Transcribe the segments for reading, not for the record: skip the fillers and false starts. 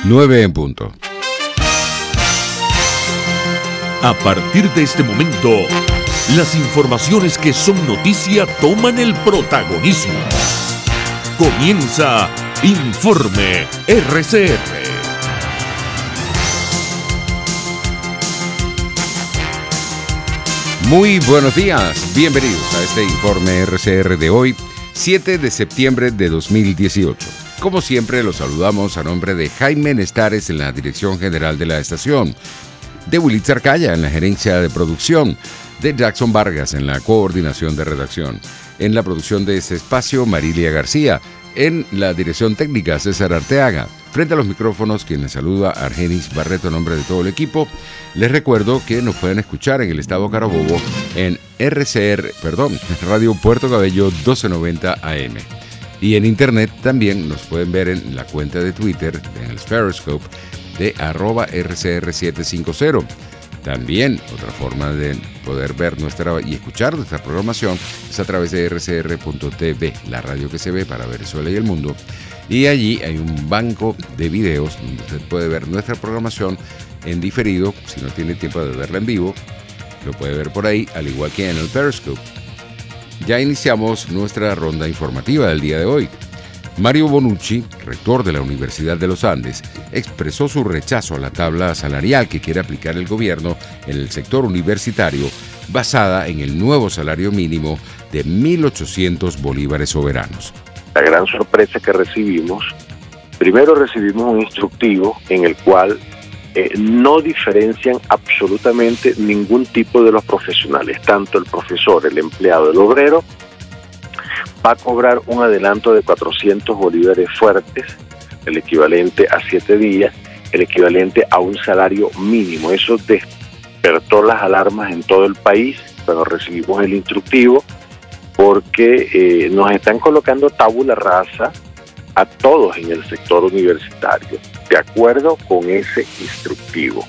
9 en punto. A partir de este momento, las informaciones que son noticia toman el protagonismo. Comienza Informe RCR. Muy buenos días, bienvenidos a este Informe RCR de hoy, 7 de septiembre de 2018. Como siempre, los saludamos a nombre de Jaime Nestares en la dirección general de la estación, de Willy Arcaya en la gerencia de producción, de Jackson Vargas en la coordinación de redacción, en la producción de este espacio, Marilia García, en la dirección técnica, César Arteaga. Frente a los micrófonos, quien les saluda, Argenis Barreto, en nombre de todo el equipo. Les recuerdo que nos pueden escuchar en el estado Carabobo en Radio Puerto Cabello 1290 AM. Y en internet también nos pueden ver en la cuenta de Twitter, en el Periscope, de @RCR750. También otra forma de poder ver y escuchar nuestra programación es a través de rcr.tv, la radio que se ve para Venezuela y el mundo. Y allí hay un banco de videos donde usted puede ver nuestra programación en diferido. Si no tiene tiempo de verla en vivo, lo puede ver por ahí, al igual que en el Periscope. Ya iniciamos nuestra ronda informativa del día de hoy. Mario Bonucci, rector de la Universidad de los Andes, expresó su rechazo a la tabla salarial que quiere aplicar el gobierno en el sector universitario, basada en el nuevo salario mínimo de 1.800 bolívares soberanos. La gran sorpresa que recibimos, primero recibimos un instructivo en el cual no diferencian absolutamente ningún tipo de los profesionales, tanto el profesor, el empleado, el obrero, va a cobrar un adelanto de 400 bolívares fuertes, el equivalente a 7 días, el equivalente a un salario mínimo. Eso despertó las alarmas en todo el país cuando recibimos el instructivo, porque nos están colocando tabula rasa a todos en el sector universitario, de acuerdo con ese instructivo.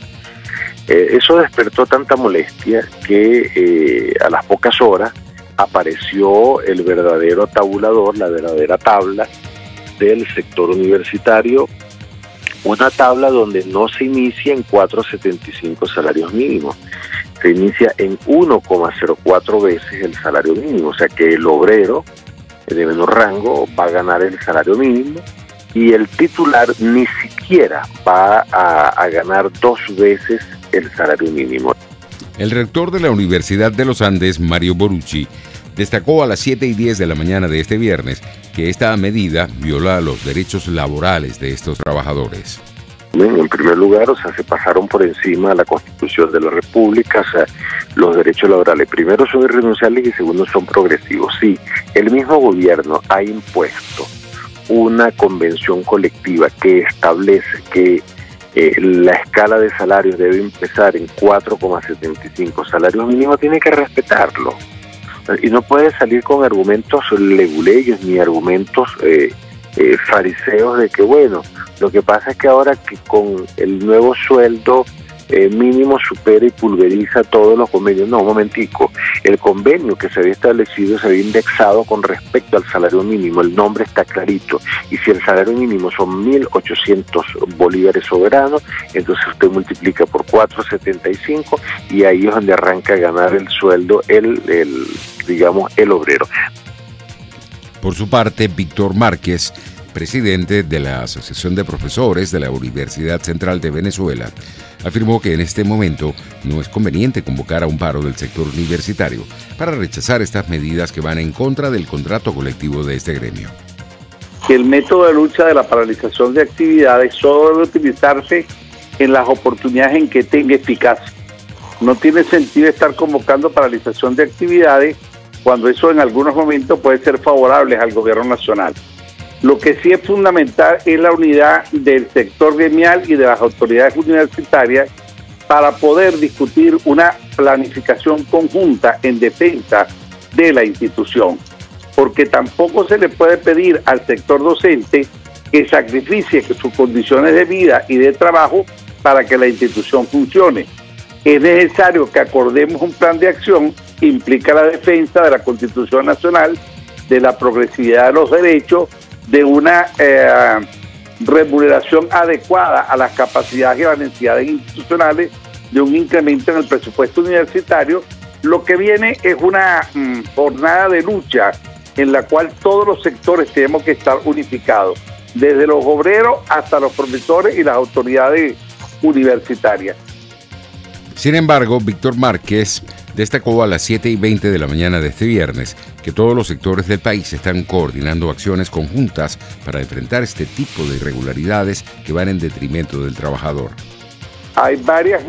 Eso despertó tanta molestia que a las pocas horas apareció el verdadero tabulador, la verdadera tabla del sector universitario, una tabla donde no se inicia en 4.75 salarios mínimos, se inicia en 1,04 veces el salario mínimo, o sea que el obrero de menor rango va a ganar el salario mínimo y el titular ni siquiera va a ganar 2 veces el salario mínimo. El rector de la Universidad de los Andes, Mario Bonucci, destacó a las 7:10 de la mañana de este viernes que esta medida viola los derechos laborales de estos trabajadores. En primer lugar, se pasaron por encima de la Constitución de la República, los derechos laborales, primero son irrenunciables y segundo son progresivos. Sí, el mismo gobierno ha impuesto una convención colectiva que establece que la escala de salarios debe empezar en 4,75 salarios mínimos, tiene que respetarlo. Y no puede salir con argumentos leguleyos ni argumentos fariseos de que, bueno, lo que pasa es que ahora que con el nuevo sueldo mínimo supera y pulveriza todos los convenios. No, un momentico. El convenio que se había establecido se había indexado con respecto al salario mínimo. El nombre está clarito. Y si el salario mínimo son 1.800 bolívares soberanos, entonces usted multiplica por 4.75 y ahí es donde arranca a ganar el sueldo el obrero. Por su parte, Víctor Márquez, presidente de la Asociación de Profesores de la Universidad Central de Venezuela, afirmó que en este momento no es conveniente convocar a un paro del sector universitario para rechazar estas medidas que van en contra del contrato colectivo de este gremio. El método de lucha de la paralización de actividades solo debe utilizarse en las oportunidades en que tenga eficacia. No tiene sentido estar convocando paralización de actividades cuando eso en algunos momentos puede ser favorable al gobierno nacional. Lo que sí es fundamental es la unidad del sector gremial y de las autoridades universitarias para poder discutir una planificación conjunta en defensa de la institución, porque tampoco se le puede pedir al sector docente que sacrifique sus condiciones de vida y de trabajo para que la institución funcione. Es necesario que acordemos un plan de acción que implica la defensa de la Constitución Nacional, de la progresividad de los derechos, de una remuneración adecuada a las capacidades y a las necesidades institucionales, de un incremento en el presupuesto universitario. Lo que viene es una jornada de lucha en la cual todos los sectores tenemos que estar unificados, desde los obreros hasta los profesores y las autoridades universitarias. Sin embargo, Víctor Márquez destacó a las 7:20 de la mañana de este viernes que todos los sectores del país están coordinando acciones conjuntas para enfrentar este tipo de irregularidades que van en detrimento del trabajador. Hay varias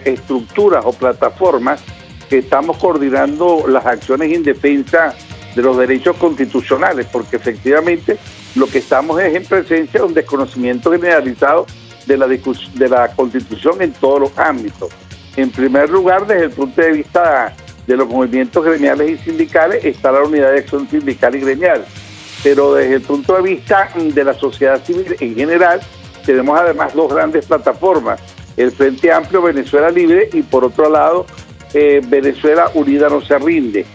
estructuras o plataformas que estamos coordinando las acciones en defensa de los derechos constitucionales, porque efectivamente lo que estamos es en presencia de un desconocimiento generalizado de la Constitución en todos los ámbitos. En primer lugar, desde el punto de vista de los movimientos gremiales y sindicales, está la Unidad de Acción Sindical y Gremial, pero desde el punto de vista de la sociedad civil en general, tenemos además dos grandes plataformas: el Frente Amplio Venezuela Libre y, por otro lado, Venezuela Unida No Se Rinde.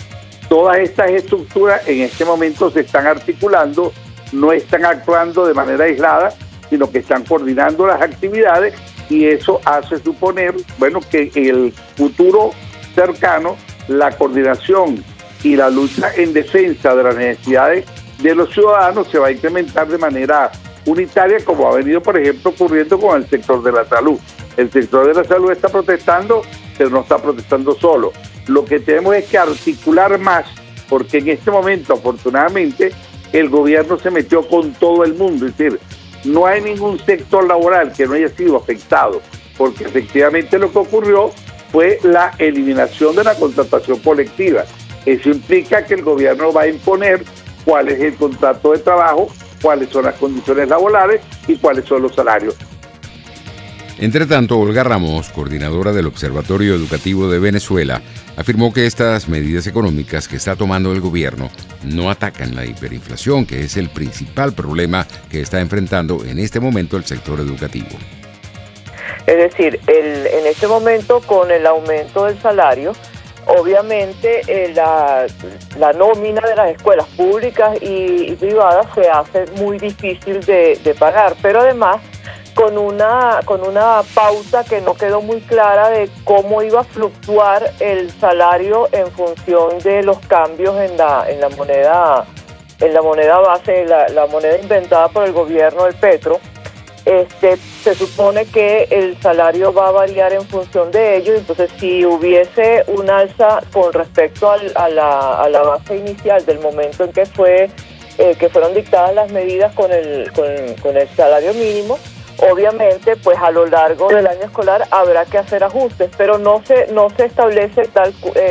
Todas estas estructuras en este momento se están articulando, no están actuando de manera aislada, sino que están coordinando las actividades, y eso hace suponer, bueno, que en el futuro cercano la coordinación y la lucha en defensa de las necesidades de los ciudadanos se va a incrementar de manera unitaria, como ha venido, por ejemplo, ocurriendo con el sector de la salud. El sector de la salud está protestando, pero no está protestando solo. Lo que tenemos es que articular más, porque en este momento, afortunadamente, el gobierno se metió con todo el mundo. Es decir, no hay ningún sector laboral que no haya sido afectado, porque efectivamente lo que ocurrió fue la eliminación de la contratación colectiva. Eso implica que el gobierno va a imponer cuál es el contrato de trabajo, cuáles son las condiciones laborales y cuáles son los salarios. Entre tanto, Olga Ramos, coordinadora del Observatorio Educativo de Venezuela, afirmó que estas medidas económicas que está tomando el gobierno no atacan la hiperinflación, que es el principal problema que está enfrentando en este momento el sector educativo. Es decir, en este momento, con el aumento del salario, obviamente la nómina de las escuelas públicas y privadas se hace muy difícil de pagar, pero además con una pauta que no quedó muy clara de cómo iba a fluctuar el salario en función de los cambios en la moneda base, la moneda inventada por el gobierno del petro. Se supone que el salario va a variar en función de ello. Entonces, si hubiese un alza con respecto a la base inicial del momento en que fueron dictadas las medidas con el salario mínimo, obviamente, pues a lo largo del año escolar habrá que hacer ajustes, pero no se establece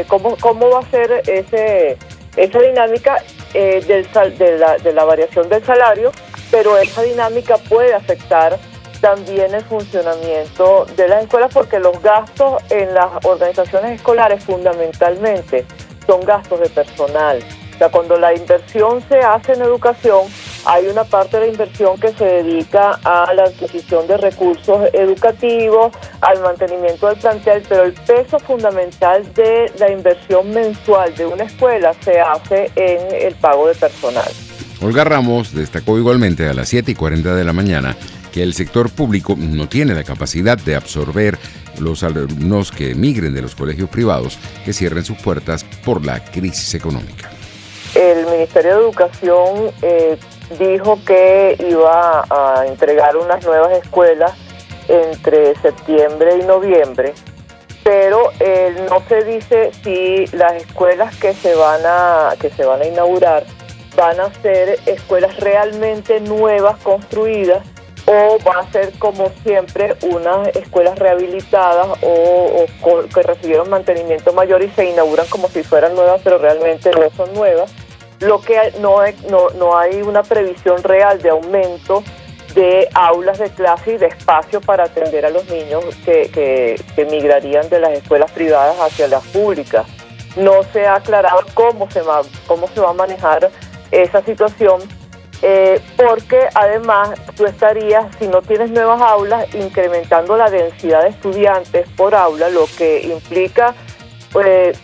cómo va a ser esa dinámica de la variación del salario, pero esa dinámica puede afectar también el funcionamiento de las escuelas, porque los gastos en las organizaciones escolares fundamentalmente son gastos de personal. O sea, cuando la inversión se hace en educación, hay una parte de la inversión que se dedica a la adquisición de recursos educativos, al mantenimiento del plantel, pero el peso fundamental de la inversión mensual de una escuela se hace en el pago de personal. Olga Ramos destacó igualmente a las 7:40 de la mañana que el sector público no tiene la capacidad de absorber los alumnos que emigren de los colegios privados que cierren sus puertas por la crisis económica. El Ministerio de Educación dijo que iba a entregar unas nuevas escuelas entre septiembre y noviembre, pero no se dice si las escuelas que se van a inaugurar van a ser escuelas realmente nuevas construidas, o va a ser como siempre unas escuelas rehabilitadas o que recibieron mantenimiento mayor y se inauguran como si fueran nuevas, pero realmente no son nuevas. Lo que no hay una previsión real de aumento de aulas de clase y de espacio para atender a los niños que migrarían de las escuelas privadas hacia las públicas. No se ha aclarado cómo se va a manejar esa situación, porque además tú estarías, si no tienes nuevas aulas, incrementando la densidad de estudiantes por aula, lo que implica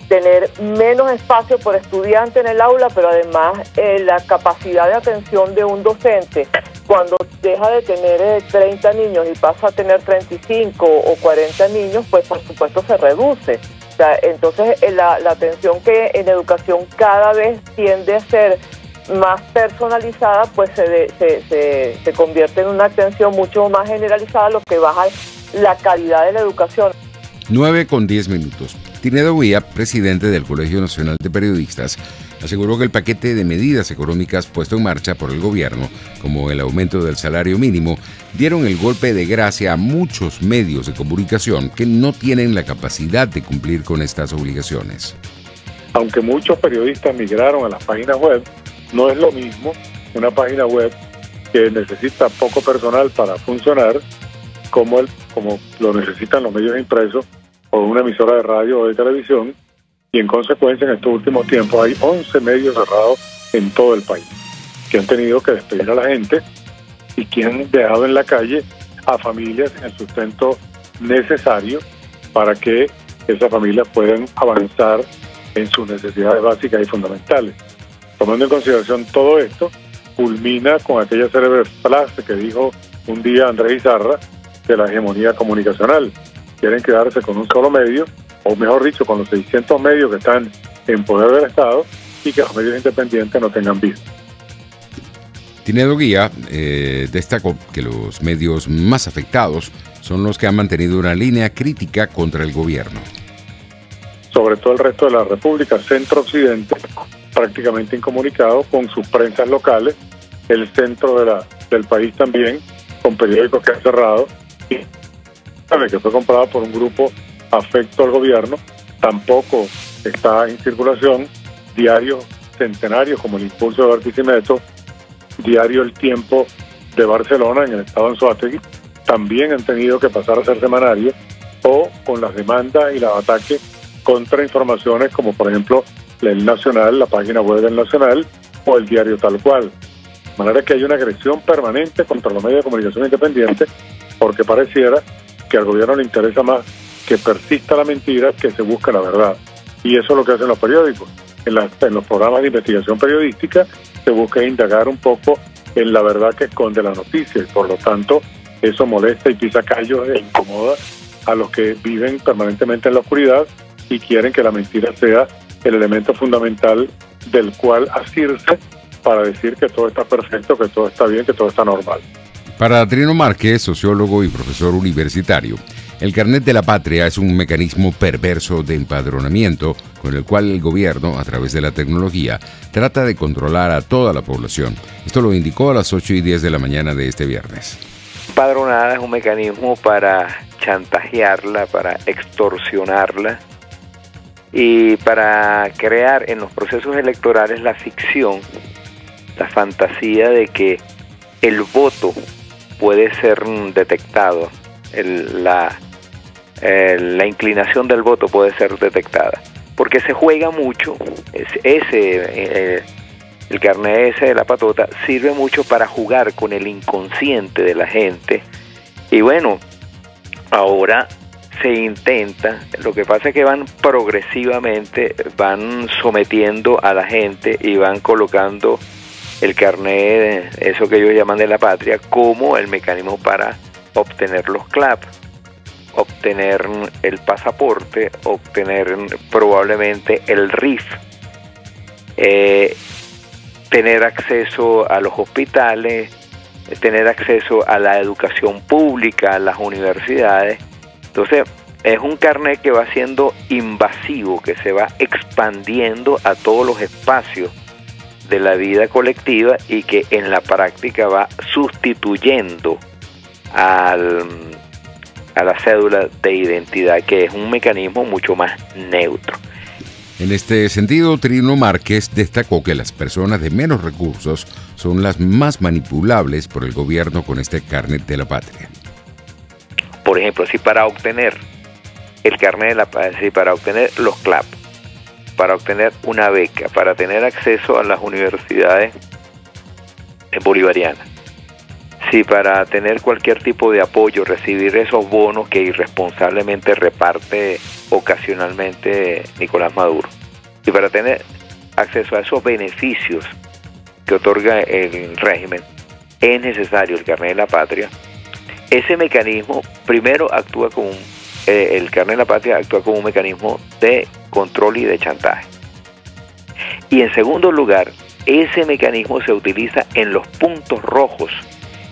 tener menos espacio por estudiante en el aula, pero además la capacidad de atención de un docente, cuando deja de tener 30 niños y pasa a tener 35 o 40 niños, pues por supuesto se reduce. O sea, entonces la atención que en educación cada vez tiende a ser más personalizada, pues se convierte en una atención mucho más generalizada, lo que baja la calidad de la educación. 9:10. Tinedo Guía, presidente del Colegio Nacional de Periodistas, aseguró que el paquete de medidas económicas puesto en marcha por el gobierno, como el aumento del salario mínimo, dieron el golpe de gracia a muchos medios de comunicación que no tienen la capacidad de cumplir con estas obligaciones. Aunque muchos periodistas migraron a las páginas web, no es lo mismo una página web que necesita poco personal para funcionar como lo necesitan los medios impresos o una emisora de radio o de televisión, y en consecuencia en estos últimos tiempos hay 11 medios cerrados en todo el país, que han tenido que despedir a la gente y que han dejado en la calle a familias en el sustento necesario para que esas familias puedan avanzar en sus necesidades básicas y fundamentales. Tomando en consideración todo esto, culmina con aquella célebre frase que dijo un día Andrés Izarra de la hegemonía comunicacional. Quieren quedarse con un solo medio, o mejor dicho, con los 600 medios que están en poder del Estado, y que los medios independientes no tengan vida. Tinedo Guía destacó que los medios más afectados son los que han mantenido una línea crítica contra el gobierno. Sobre todo el resto de la República, centro-occidente, prácticamente incomunicado con sus prensas locales, el centro del país también, con periódicos que han cerrado, y que fue comprado por un grupo afecto al gobierno, tampoco está en circulación. Diarios centenarios como el Impulso de Barquisimeto, diario El Tiempo de Barcelona, en el estado de Anzoátegui, también han tenido que pasar a ser semanarios, o con las demandas y los ataques contra informaciones como por ejemplo el Nacional, la página web del Nacional, o el diario Tal Cual. De manera que hay una agresión permanente contra los medios de comunicación independientes, porque pareciera que al gobierno le interesa más que persista la mentira que se busca la verdad. Y eso es lo que hacen los periódicos. En los programas de investigación periodística se busca indagar un poco en la verdad que esconde la noticia, y por lo tanto eso molesta y pisa callos e incomoda a los que viven permanentemente en la oscuridad y quieren que la mentira sea el elemento fundamental del cual asirse para decir que todo está perfecto, que todo está bien, que todo está normal. Para Trino Márquez, sociólogo y profesor universitario, el carnet de la patria es un mecanismo perverso de empadronamiento con el cual el gobierno, a través de la tecnología, trata de controlar a toda la población. Esto lo indicó a las 8:10 de la mañana de este viernes. Empadronada es un mecanismo para chantajearla, para extorsionarla y para crear en los procesos electorales la ficción, la fantasía de que el voto puede ser detectado, la inclinación del voto puede ser detectada, porque se juega mucho. El carnet ese de la patota sirve mucho para jugar con el inconsciente de la gente. Y bueno, ahora se intenta, lo que pasa es que van progresivamente, van sometiendo a la gente y van colocando el carnet, eso que ellos llaman de la patria, como el mecanismo para obtener los CLAP, obtener el pasaporte, obtener probablemente el RIF, tener acceso a los hospitales, tener acceso a la educación pública, a las universidades. Entonces, es un carnet que va siendo invasivo, que se va expandiendo a todos los espacios de la vida colectiva y que en la práctica va sustituyendo a la cédula de identidad, que es un mecanismo mucho más neutro. En este sentido, Trino Márquez destacó que las personas de menos recursos son las más manipulables por el gobierno con este carnet de la patria. Por ejemplo, si para obtener el carnet de la patria, si para obtener los CLAP, para obtener una beca, para tener acceso a las universidades bolivarianas, si para tener cualquier tipo de apoyo, recibir esos bonos que irresponsablemente reparte ocasionalmente Nicolás Maduro, y para tener acceso a esos beneficios que otorga el régimen, es necesario el carnet de la patria. Ese mecanismo primero actúa como el carnet de la patria actúa como un mecanismo de control y de chantaje. Y en segundo lugar, ese mecanismo se utiliza en los puntos rojos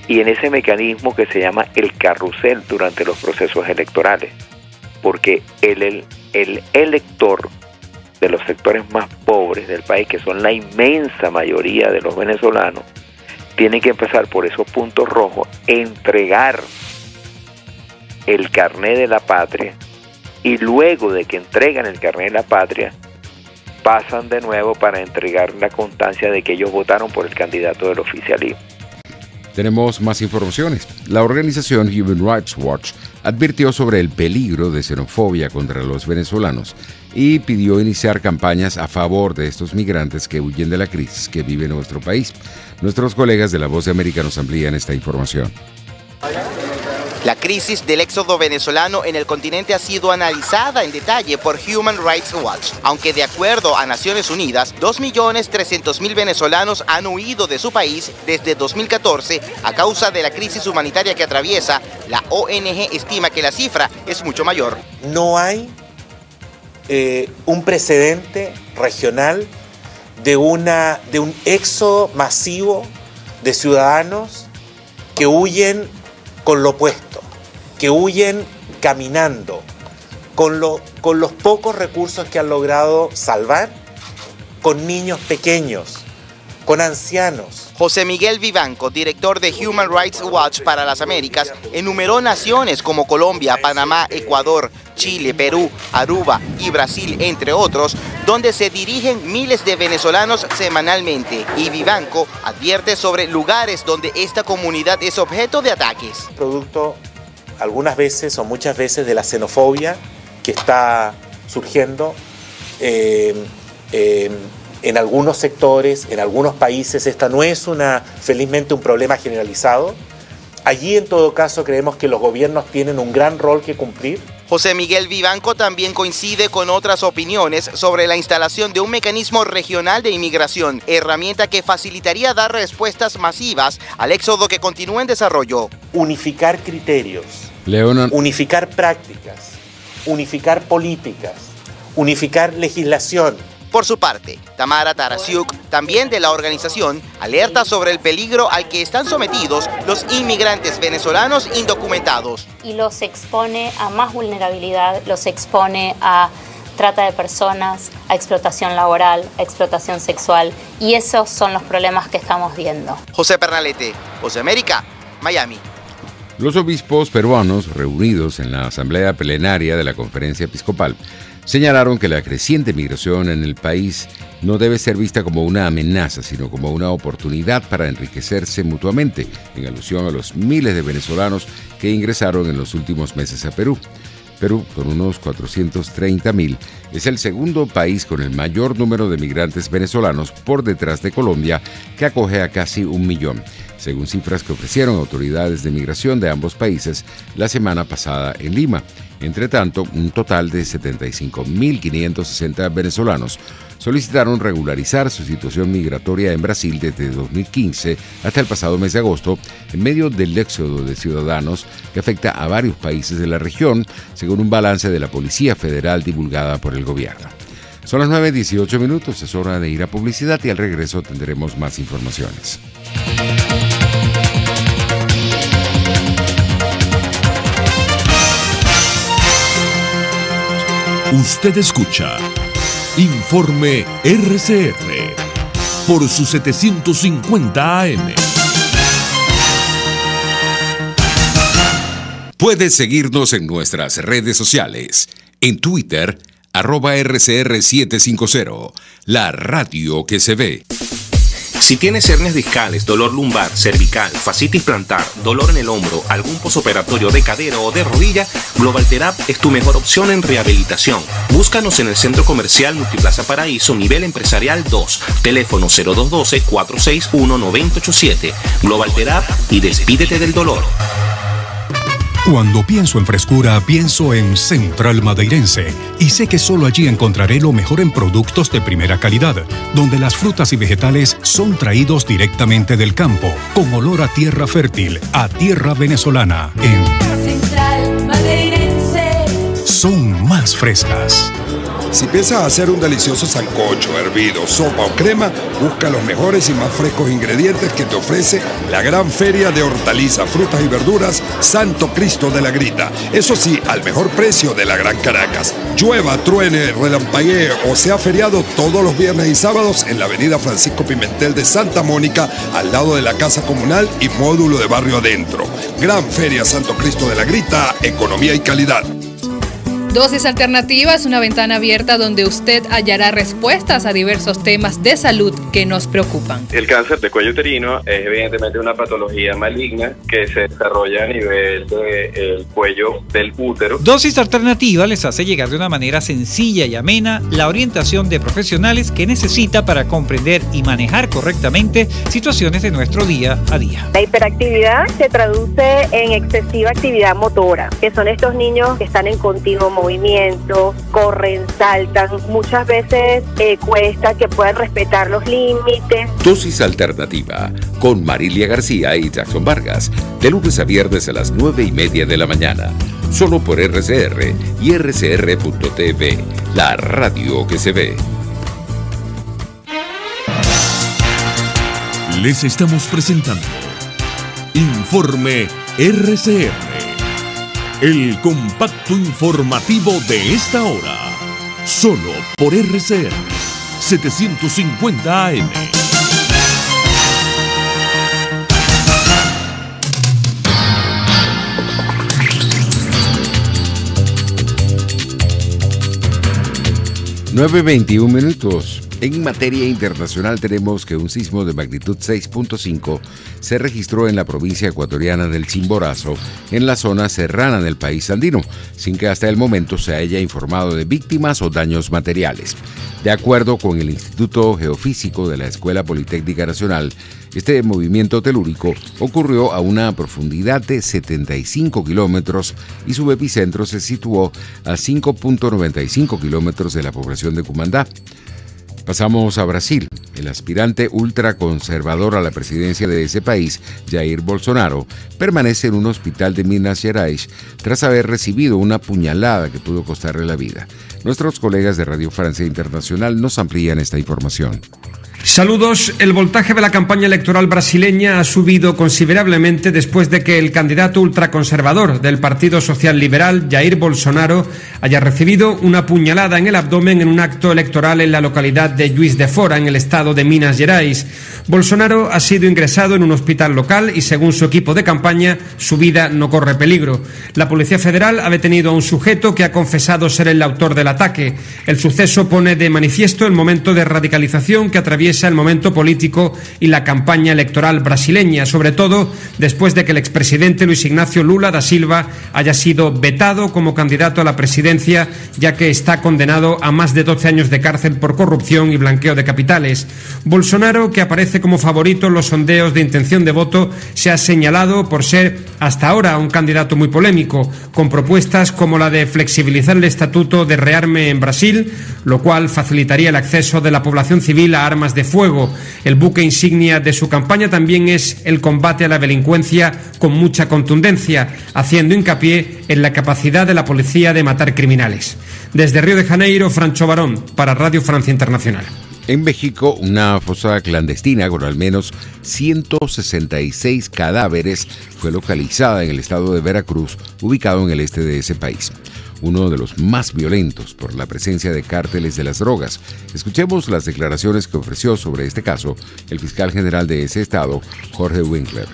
y en ese mecanismo que se llama el carrusel durante los procesos electorales, porque el elector de los sectores más pobres del país, que son la inmensa mayoría de los venezolanos, tiene que empezar por esos puntos rojos, entregar el carnet de la patria, y luego de que entregan el carnet de la patria, pasan de nuevo para entregar la constancia de que ellos votaron por el candidato del oficialismo. Tenemos más informaciones. La organización Human Rights Watch advirtió sobre el peligro de xenofobia contra los venezolanos y pidió iniciar campañas a favor de estos migrantes que huyen de la crisis que vive nuestro país. Nuestros colegas de La Voz de América nos amplían esta información. La crisis del éxodo venezolano en el continente ha sido analizada en detalle por Human Rights Watch. Aunque de acuerdo a Naciones Unidas, 2.300.000 venezolanos han huido de su país desde 2014 a causa de la crisis humanitaria que atraviesa, la ONG estima que la cifra es mucho mayor. No hay un precedente regional de un éxodo masivo de ciudadanos que huyen con lo opuesto, que huyen caminando, con los pocos recursos que han logrado salvar, con niños pequeños, con ancianos. José Miguel Vivanco, director de Human Rights Watch para las Américas, enumeró naciones como Colombia, Panamá, Ecuador, Chile, Perú, Aruba y Brasil, entre otros, donde se dirigen miles de venezolanos semanalmente. Y Vivanco advierte sobre lugares donde esta comunidad es objeto de ataques. Producto algunas veces o muchas veces de la xenofobia que está surgiendo en algunos sectores, en algunos países. Esta no es felizmente un problema generalizado. Allí, en todo caso, creemos que los gobiernos tienen un gran rol que cumplir. José Miguel Vivanco también coincide con otras opiniones sobre la instalación de un mecanismo regional de inmigración, herramienta que facilitaría dar respuestas masivas al éxodo que continúa en desarrollo. Unificar criterios, unificar prácticas, unificar políticas, unificar legislación. Por su parte, Tamara Tarasiuk, también de la organización, alerta sobre el peligro al que están sometidos los inmigrantes venezolanos indocumentados. Y los expone a más vulnerabilidad, los expone a trata de personas, a explotación laboral, a explotación sexual, y esos son los problemas que estamos viendo. José Pernalete, Voz de América, Miami. Los obispos peruanos reunidos en la asamblea plenaria de la Conferencia Episcopal señalaron que la creciente migración en el país no debe ser vista como una amenaza, sino como una oportunidad para enriquecerse mutuamente, en alusión a los miles de venezolanos que ingresaron en los últimos meses a Perú. Perú, con unos 430.000, es el segundo país con el mayor número de migrantes venezolanos por detrás de Colombia, que acoge a casi 1 millón, según cifras que ofrecieron autoridades de migración de ambos países la semana pasada en Lima. Entre tanto, un total de 75.560 venezolanos solicitaron regularizar su situación migratoria en Brasil desde 2015 hasta el pasado mes de agosto, en medio del éxodo de ciudadanos que afecta a varios países de la región, según un balance de la Policía Federal divulgada por el gobierno. Son las 9:18 minutos, es hora de ir a publicidad y al regreso tendremos más informaciones. Usted escucha Informe RCR por su 750 AM. Puedes seguirnos en nuestras redes sociales. En Twitter, @RCR750, la radio que se ve. Si tienes hernias discales, dolor lumbar, cervical, fascitis plantar, dolor en el hombro, algún posoperatorio de cadera o de rodilla, Global Therap es tu mejor opción en rehabilitación. Búscanos en el Centro Comercial Multiplaza Paraíso, nivel empresarial 2, teléfono 0212-461-9087. Global Therap y despídete del dolor. Cuando pienso en frescura, pienso en Central Madeirense. Y sé que solo allí encontraré lo mejor en productos de primera calidad, donde las frutas y vegetales son traídos directamente del campo, con olor a tierra fértil, a tierra venezolana. En Central Madeirense son más frescas. Si piensas hacer un delicioso sancocho, hervido, sopa o crema, busca los mejores y más frescos ingredientes que te ofrece la gran feria de hortalizas, frutas y verduras Santo Cristo de la Grita. Eso sí, al mejor precio de la Gran Caracas. Llueva, truene, relampaguee o sea feriado todos los viernes y sábados en la avenida Francisco Pimentel de Santa Mónica, al lado de la Casa Comunal y módulo de Barrio Adentro. Gran Feria Santo Cristo de la Grita, economía y calidad. Dosis Alternativa es una ventana abierta donde usted hallará respuestas a diversos temas de salud que nos preocupan. El cáncer de cuello uterino es evidentemente una patología maligna que se desarrolla a nivel del cuello del útero. Dosis Alternativa les hace llegar de una manera sencilla y amena la orientación de profesionales que necesita para comprender y manejar correctamente situaciones de nuestro día a día. La hiperactividad se traduce en excesiva actividad motora, que son estos niños que están en continuo movimiento, corren, saltan, muchas veces cuesta que puedan respetar los límites. Dosis Alternativa con Marilia García y Jackson Vargas, de lunes a viernes a las 9:30 de la mañana, solo por RCR y rcr.tv, la radio que se ve. Les estamos presentando Informe RCR, el compacto informativo de esta hora, solo por RCR 750 AM. (9:21). En materia internacional tenemos que un sismo de magnitud 6.5 se registró en la provincia ecuatoriana del Chimborazo, en la zona serrana del país andino, sin que hasta el momento se haya informado de víctimas o daños materiales. De acuerdo con el Instituto Geofísico de la Escuela Politécnica Nacional, este movimiento telúrico ocurrió a una profundidad de 75 kilómetros y su epicentro se situó a 5.95 kilómetros de la población de Cumandá. Pasamos a Brasil. El aspirante ultraconservador a la presidencia de ese país, Jair Bolsonaro, permanece en un hospital de Minas Gerais tras haber recibido una puñalada que pudo costarle la vida. Nuestros colegas de Radio Francia Internacional nos amplían esta información. Saludos. El voltaje de la campaña electoral brasileña ha subido considerablemente después de que el candidato ultraconservador del Partido Social Liberal, Jair Bolsonaro, haya recibido una puñalada en el abdomen en un acto electoral en la localidad de Juiz de Fora, en el estado de Minas Gerais. Bolsonaro ha sido ingresado en un hospital local y, según su equipo de campaña, su vida no corre peligro. La Policía Federal ha detenido a un sujeto que ha confesado ser el autor del ataque. El suceso pone de manifiesto el momento de radicalización que atraviesa el momento político y la campaña electoral brasileña, sobre todo después de que el expresidente Luis Ignacio Lula da Silva haya sido vetado como candidato a la presidencia, ya que está condenado a más de 12 años de cárcel por corrupción y blanqueo de capitales. Bolsonaro, que aparece como favorito en los sondeos de intención de voto, se ha señalado por ser hasta ahora un candidato muy polémico, con propuestas como la de flexibilizar el estatuto de rearme en Brasil, lo cual facilitaría el acceso de la población civil a armas de fuego. El buque insignia de su campaña también es el combate a la delincuencia con mucha contundencia, haciendo hincapié en la capacidad de la policía de matar criminales. Desde Río de Janeiro, Francho Barón, para Radio Francia Internacional. En México, una fosa clandestina con al menos 166 cadáveres fue localizada en el estado de Veracruz, ubicado en el este de ese país, uno de los más violentos por la presencia de cárteles de las drogas. Escuchemos las declaraciones que ofreció sobre este caso el fiscal general de ese estado, Jorge Winkler.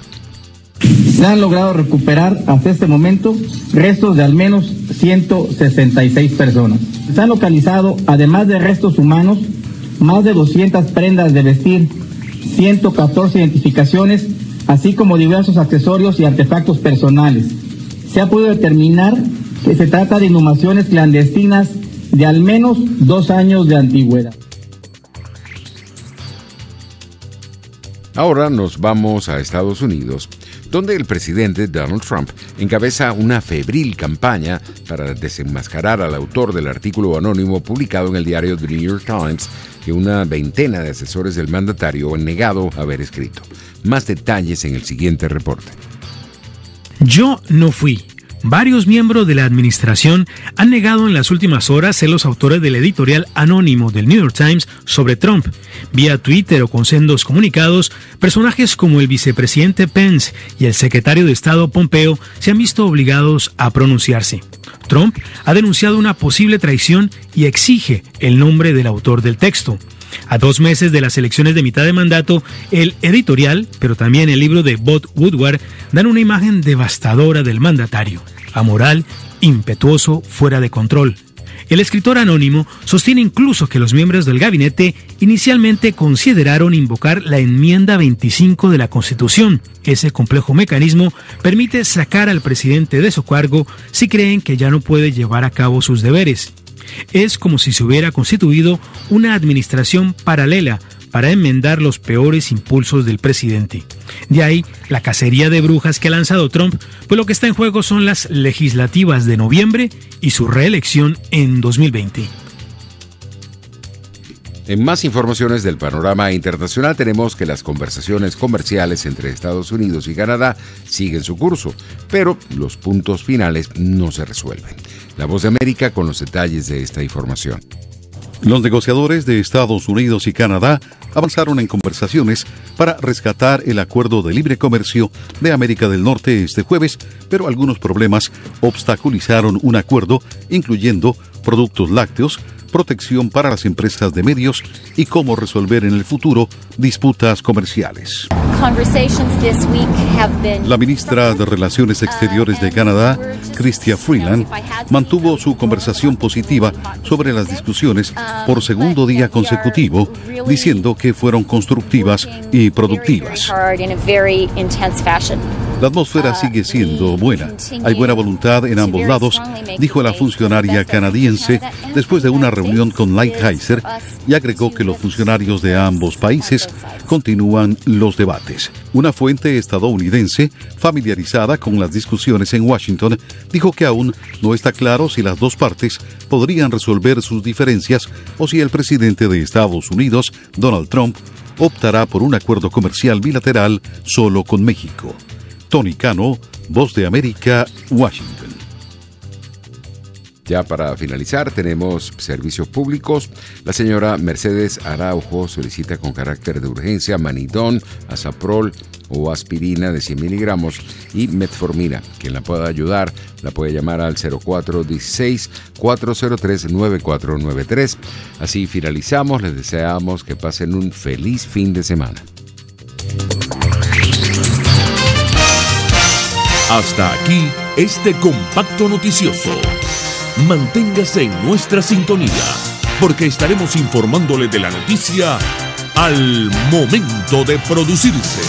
Se han logrado recuperar hasta este momento restos de al menos 166 personas. Se han localizado, además de restos humanos, más de 200 prendas de vestir, 114 identificaciones, así como diversos accesorios y artefactos personales. Se ha podido determinar que se trata de inhumaciones clandestinas de al menos 2 años de antigüedad. Ahora nos vamos a Estados Unidos, donde el presidente Donald Trump encabeza una febril campaña para desenmascarar al autor del artículo anónimo publicado en el diario The New York Times que una veintena de asesores del mandatario han negado haber escrito. Más detalles en el siguiente reporte. Yo no fui. Varios miembros de la administración han negado en las últimas horas ser los autores del editorial anónimo del New York Times sobre Trump. Vía Twitter o con sendos comunicados, personajes como el vicepresidente Pence y el secretario de Estado Pompeo se han visto obligados a pronunciarse. Trump ha denunciado una posible traición y exige el nombre del autor del texto. A 2 meses de las elecciones de mitad de mandato, el editorial, pero también el libro de Bob Woodward, dan una imagen devastadora del mandatario, amoral, impetuoso, fuera de control. El escritor anónimo sostiene incluso que los miembros del gabinete inicialmente consideraron invocar la enmienda 25 de la Constitución. Ese complejo mecanismo permite sacar al presidente de su cargo si creen que ya no puede llevar a cabo sus deberes. Es como si se hubiera constituido una administración paralela para enmendar los peores impulsos del presidente. De ahí la cacería de brujas que ha lanzado Trump, pues lo que está en juego son las legislativas de noviembre y su reelección en 2020. En más informaciones del panorama internacional tenemos que las conversaciones comerciales entre Estados Unidos y Canadá siguen su curso, pero los puntos finales no se resuelven. La Voz de América con los detalles de esta información. Los negociadores de Estados Unidos y Canadá avanzaron en conversaciones para rescatar el acuerdo de libre comercio de América del Norte este jueves, pero algunos problemas obstaculizaron un acuerdo, incluyendo productos lácteos, protección para las empresas de medios y cómo resolver en el futuro disputas comerciales. La ministra de Relaciones Exteriores de Canadá, Chrystia Freeland, mantuvo su conversación positiva sobre las discusiones por segundo día consecutivo, diciendo que fueron constructivas y productivas. La atmósfera sigue siendo buena. Hay buena voluntad en ambos lados, dijo la funcionaria canadiense después de una reunión con Lighthizer, y agregó que los funcionarios de ambos países continúan los debates. Una fuente estadounidense familiarizada con las discusiones en Washington dijo que aún no está claro si las dos partes podrían resolver sus diferencias o si el presidente de Estados Unidos, Donald Trump, optará por un acuerdo comercial bilateral solo con México. Tony Cano, Voz de América, Washington. Ya para finalizar, tenemos servicios públicos. La señora Mercedes Araujo solicita con carácter de urgencia Manidón, Azaprol o aspirina de 100 miligramos y metformina. Quien la pueda ayudar, la puede llamar al 0416-403-9493. Así finalizamos. Les deseamos que pasen un feliz fin de semana. Hasta aquí este compacto noticioso. Manténgase en nuestra sintonía, porque estaremos informándole de la noticia al momento de producirse.